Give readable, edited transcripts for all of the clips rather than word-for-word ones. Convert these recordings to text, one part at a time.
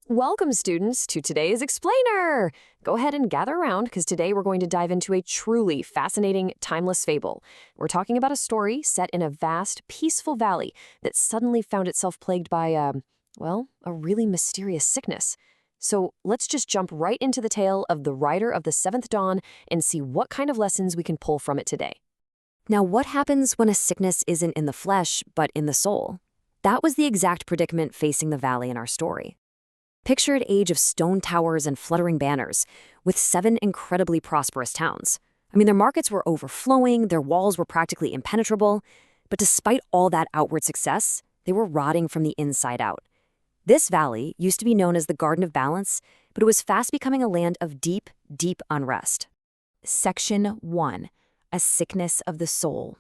Welcome, students, to today's Explainer! Go ahead and gather around because today we're going to dive into a truly fascinating, timeless fable. We're talking about a story set in a vast, peaceful valley that suddenly found itself plagued by, a really mysterious sickness. So let's just jump right into the tale of the Rider of the Seventh Dawn and see what kind of lessons we can pull from it today. Now, what happens when a sickness isn't in the flesh, but in the soul? That was the exact predicament facing the valley in our story. Picture an age of stone towers and fluttering banners, with 7 incredibly prosperous towns. Their markets were overflowing, their walls were practically impenetrable, but despite all that outward success, they were rotting from the inside out. This valley used to be known as the Garden of Balance, but it was fast becoming a land of deep, deep unrest. Section 1. A sickness of the soul.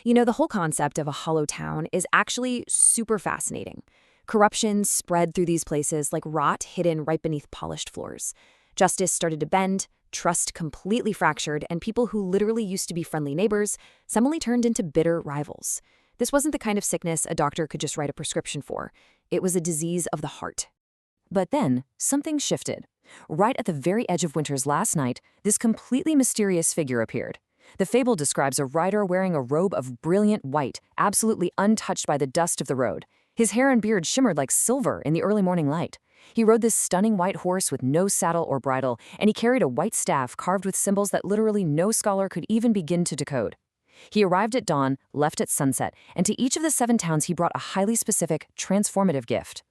The whole concept of a hollow town is actually super fascinating. Corruption spread through these places like rot hidden right beneath polished floors. Justice started to bend, trust completely fractured, and people who literally used to be friendly neighbors suddenly turned into bitter rivals. This wasn't the kind of sickness a doctor could just write a prescription for. It was a disease of the heart. But then, something shifted. Right at the very edge of winter's last night, this completely mysterious figure appeared. The fable describes a rider wearing a robe of brilliant white, absolutely untouched by the dust of the road. His hair and beard shimmered like silver in the early morning light. He rode this stunning white horse with no saddle or bridle, and he carried a white staff carved with symbols that literally no scholar could even begin to decode. He arrived at dawn, left at sunset, and to each of the 7 towns he brought a highly specific, transformative gift.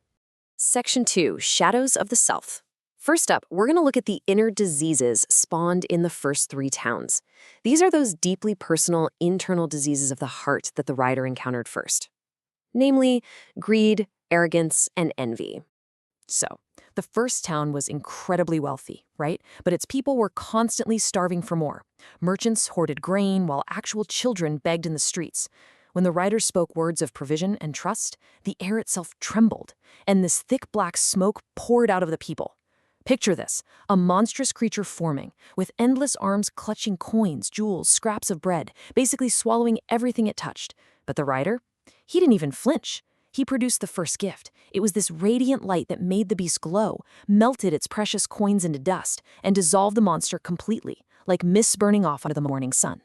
Section 2. Shadows of the Self. First up, we're going to look at the inner diseases spawned in the first 3 towns. These are those deeply personal, internal diseases of the heart that the rider encountered first. Namely, greed, arrogance, and envy. So, the first town was incredibly wealthy, right? But its people were constantly starving for more. Merchants hoarded grain while actual children begged in the streets. When the rider spoke words of provision and trust, the air itself trembled, and this thick black smoke poured out of the people. Picture this, a monstrous creature forming, with endless arms clutching coins, jewels, scraps of bread, basically swallowing everything it touched. But the rider? He didn't even flinch. He produced the first gift. It was this radiant light that made the beast glow, melted its precious coins into dust, and dissolved the monster completely, like mist burning off under the morning sun.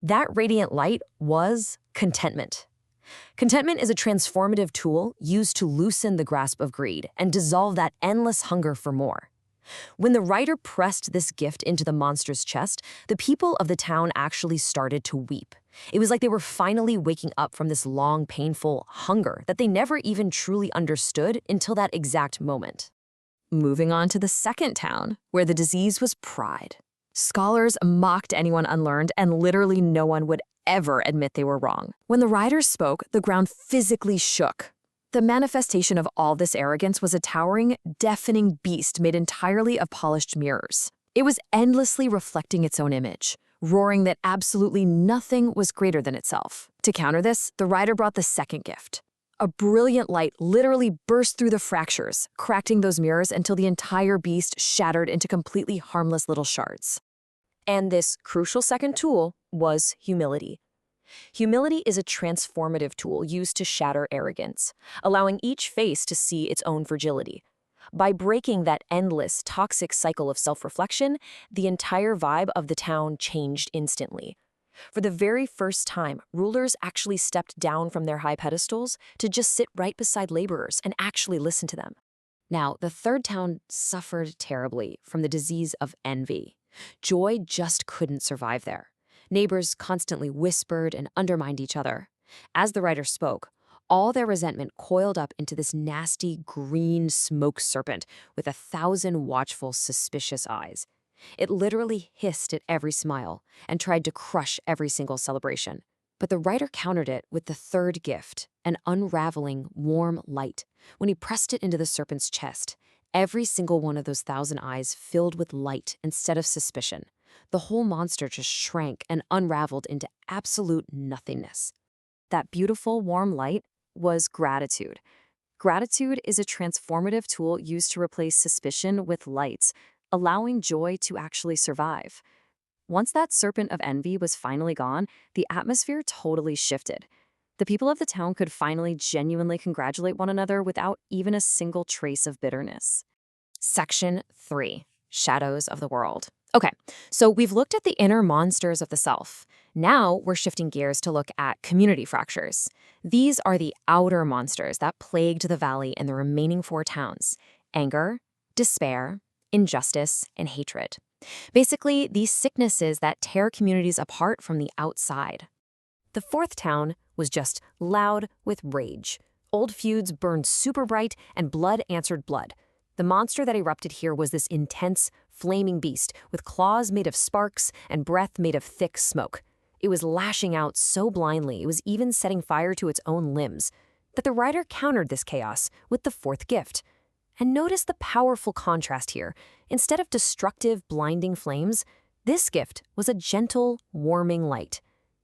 That radiant light was contentment. Contentment is a transformative tool used to loosen the grasp of greed and dissolve that endless hunger for more. When the rider pressed this gift into the monster's chest, the people of the town actually started to weep. It was like they were finally waking up from this long, painful hunger that they never even truly understood until that exact moment. Moving on to the second town, where the disease was pride. Scholars mocked anyone unlearned, and literally no one would ever admit they were wrong. When the rider spoke, the ground physically shook. The manifestation of all this arrogance was a towering, deafening beast made entirely of polished mirrors. It was endlessly reflecting its own image, roaring that absolutely nothing was greater than itself. To counter this, the rider brought the second gift. A brilliant light literally burst through the fractures, cracking those mirrors until the entire beast shattered into completely harmless little shards. And this crucial second tool was humility. Humility is a transformative tool used to shatter arrogance, allowing each face to see its own fragility. By breaking that endless, toxic cycle of self-reflection, the entire vibe of the town changed instantly. For the very first time, rulers actually stepped down from their high pedestals to just sit right beside laborers and actually listen to them. Now, the third town suffered terribly from the disease of envy. Joy just couldn't survive there. Neighbors constantly whispered and undermined each other. As the rider spoke, all their resentment coiled up into this nasty green smoke serpent with 1,000 watchful, suspicious eyes. It literally hissed at every smile and tried to crush every single celebration. But the rider countered it with the third gift, an unraveling, warm light. When he pressed it into the serpent's chest, every single one of those 1,000 eyes filled with light instead of suspicion. The whole monster just shrank and unraveled into absolute nothingness. That beautiful, warm light was gratitude. Gratitude is a transformative tool used to replace suspicion with light, allowing joy to actually survive. Once that serpent of envy was finally gone, the atmosphere totally shifted. The people of the town could finally genuinely congratulate one another without even a single trace of bitterness. Section 3. Shadows of the World. Okay, so we've looked at the inner monsters of the self. Now we're shifting gears to look at community fractures. These are the outer monsters that plagued the valley and the remaining 4 towns: anger, despair, injustice, and hatred. Basically, these sicknesses that tear communities apart from the outside. The 4th town was just loud with rage. Old feuds burned super bright, and blood answered blood. The monster that erupted here was this intense, flaming beast with claws made of sparks and breath made of thick smoke. It was lashing out so blindly it was even setting fire to its own limbs. That the writer countered this chaos with the 4th gift. And notice the powerful contrast here. Instead of destructive, blinding flames, this gift was a gentle, warming light.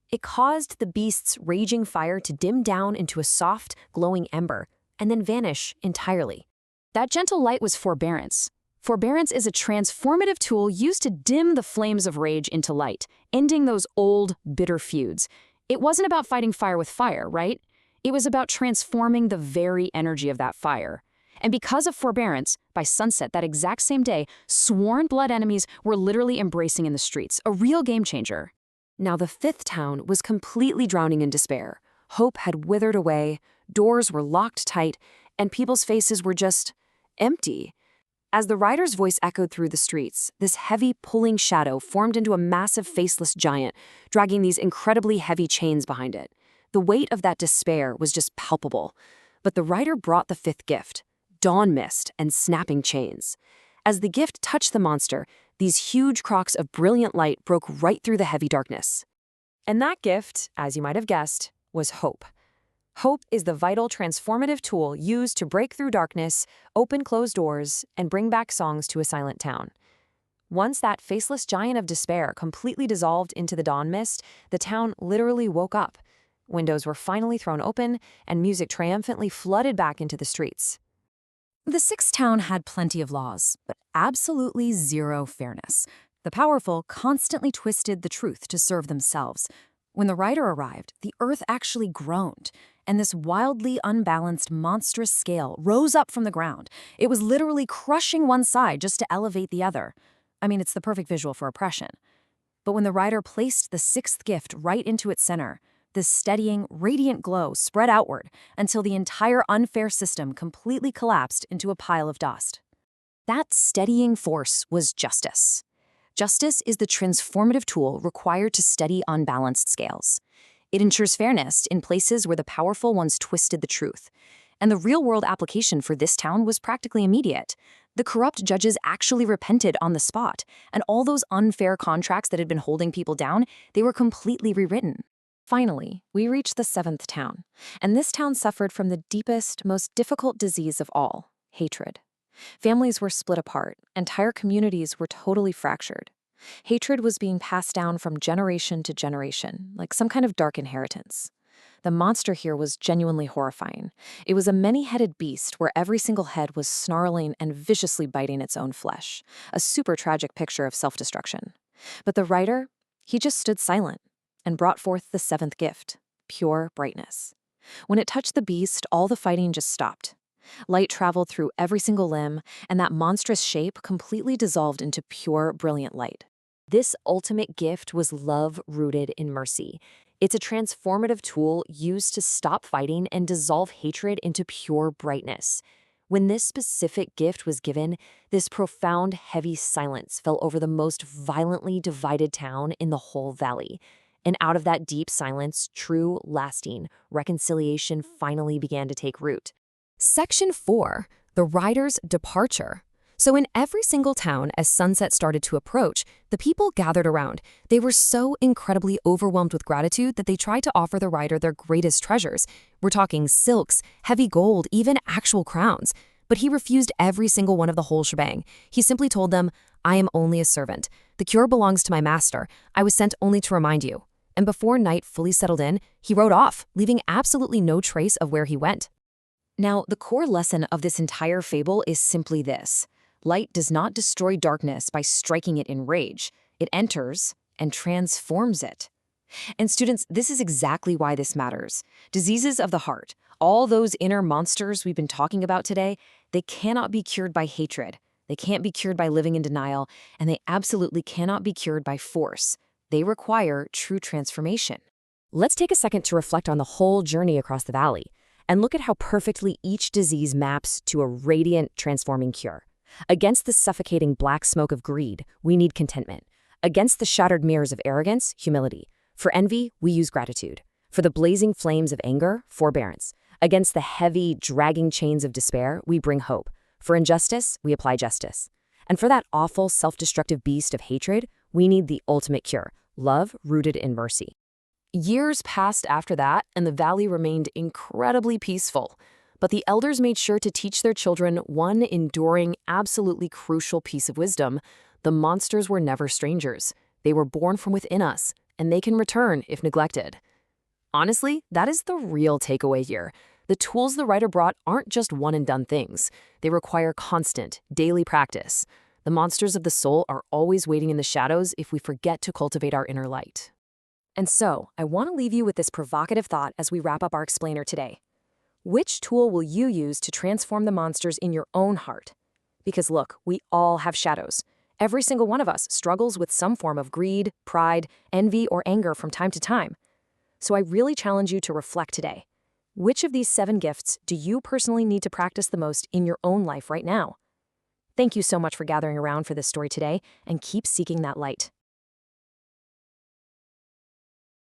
It caused the beast's raging fire to dim down into a soft, glowing ember, and then vanish entirely. That gentle light was forbearance. Forbearance is a transformative tool used to dim the flames of rage into light, ending those old, bitter feuds. It wasn't about fighting fire with fire, right? It was about transforming the very energy of that fire. And because of forbearance, by sunset that exact same day, sworn blood enemies were literally embracing in the streets, a real game changer. Now the 5th town was completely drowning in despair. Hope had withered away, doors were locked tight, and people's faces were just empty. As the writer's voice echoed through the streets, this heavy, pulling shadow formed into a massive faceless giant, dragging these incredibly heavy chains behind it. The weight of that despair was just palpable. But the writer brought the 5th gift: dawn mist and snapping chains. As the gift touched the monster, these huge crocks of brilliant light broke right through the heavy darkness. And that gift, as you might have guessed, was hope. Hope is the vital transformative tool used to break through darkness, open closed doors, and bring back songs to a silent town. Once that faceless giant of despair completely dissolved into the dawn mist, the town literally woke up. Windows were finally thrown open, and music triumphantly flooded back into the streets. The 6th town had plenty of laws, but absolutely zero fairness. The powerful constantly twisted the truth to serve themselves. When the writer arrived, the earth actually groaned, and this wildly unbalanced, monstrous scale rose up from the ground. It was literally crushing one side just to elevate the other. I mean, it's the perfect visual for oppression. But when the writer placed the 6th gift right into its center, this steadying, radiant glow spread outward until the entire unfair system completely collapsed into a pile of dust. That steadying force was justice. Justice is the transformative tool required to steady unbalanced scales. It ensures fairness in places where the powerful once twisted the truth. And the real-world application for this town was practically immediate. The corrupt judges actually repented on the spot, and all those unfair contracts that had been holding people down, they were completely rewritten. Finally, we reached the 7th town, and this town suffered from the deepest, most difficult disease of all: hatred. Families were split apart, entire communities were totally fractured. Hatred was being passed down from generation to generation, like some kind of dark inheritance. The monster here was genuinely horrifying. It was a many-headed beast where every single head was snarling and viciously biting its own flesh, a super tragic picture of self-destruction. But the writer, he just stood silent and brought forth the 7th gift: pure brightness. When it touched the beast, all the fighting just stopped. Light traveled through every single limb, and that monstrous shape completely dissolved into pure, brilliant light. This ultimate gift was love rooted in mercy. It's a transformative tool used to stop fighting and dissolve hatred into pure brightness. When this specific gift was given, this profound, heavy silence fell over the most violently divided town in the whole valley. And out of that deep silence, true, lasting reconciliation finally began to take root. Section 4. The writer's departure. So in every single town, as sunset started to approach, the people gathered around. They were so incredibly overwhelmed with gratitude that they tried to offer the writer their greatest treasures. We're talking silks, heavy gold, even actual crowns. But he refused every single one of the whole shebang. He simply told them, "I am only a servant. The cure belongs to my master. I was sent only to remind you." And before night fully settled in, he rode off, leaving absolutely no trace of where he went. Now, the core lesson of this entire fable is simply this: light does not destroy darkness by striking it in rage. It enters and transforms it. And students, this is exactly why this matters. Diseases of the heart, all those inner monsters we've been talking about today, they cannot be cured by hatred. They can't be cured by living in denial, and they absolutely cannot be cured by force. They require true transformation. Let's take a second to reflect on the whole journey across the valley and look at how perfectly each disease maps to a radiant, transforming cure. Against the suffocating black smoke of greed, we need contentment. Against the shattered mirrors of arrogance, humility. For envy, we use gratitude. For the blazing flames of anger, forbearance. Against the heavy, dragging chains of despair, we bring hope. For injustice, we apply justice. And for that awful, self-destructive beast of hatred, we need the ultimate cure, love rooted in mercy. Years passed after that, and the valley remained incredibly peaceful. But the elders made sure to teach their children one enduring, absolutely crucial piece of wisdom. The monsters were never strangers. They were born from within us, and they can return if neglected. Honestly, that is the real takeaway here. The tools the writer brought aren't just one-and-done things. They require constant, daily practice. The monsters of the soul are always waiting in the shadows if we forget to cultivate our inner light. And so, I want to leave you with this provocative thought as we wrap up our explainer today. Which tool will you use to transform the monsters in your own heart? Because look, we all have shadows. Every single one of us struggles with some form of greed, pride, envy, or anger from time to time. So I really challenge you to reflect today. Which of these 7 gifts do you personally need to practice the most in your own life right now? Thank you so much for gathering around for this story today, and keep seeking that light.